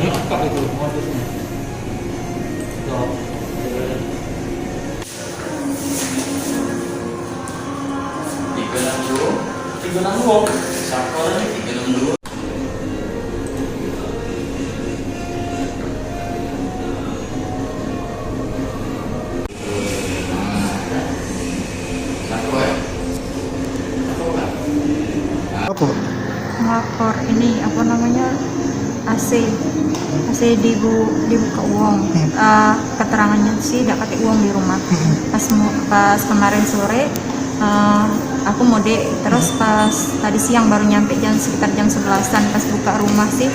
Lengkap itu modusnya. 362. Sakornya 362. Lapor ini apa namanya AC dibuka uang. Keterangannya sih tidak pakai uang di rumah. Pas kemarin sore aku mudik, terus pas tadi siang baru nyampe sekitar jam 11-an. Pas buka rumah sih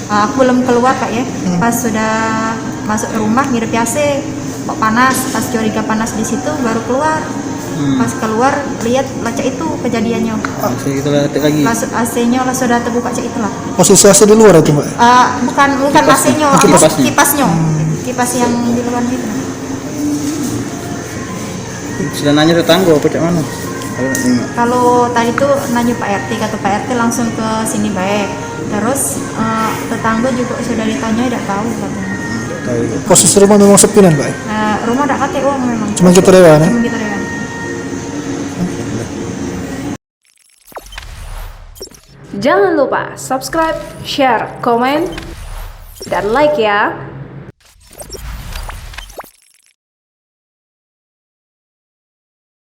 aku belum keluar Kak ya. Pas sudah masuk ke rumah ngidip AC kok panas, pas curiga panas di situ baru keluar. Pas keluar lihat laca itu kejadiannya. Masuk AC-nya lah sudah terbuka cak itulah. Posisi AC di luar itu Mbak? Bukan AC-nya, kipasnya. Kipas yang di luar itu. Sudah nanya tetangga apa cak mana? Kalau tadi tuh nanya Pak RT, kata Pak RT langsung ke sini baik. Terus tetangga juga sudah ditanya tidak tahu katanya. Posisi rumah memang sepi kan Mbak? Rumah tidak pakai uang memang. Cuma kita dewan ya? Cuma kita dewan. Jangan lupa subscribe, share, komen, dan like ya.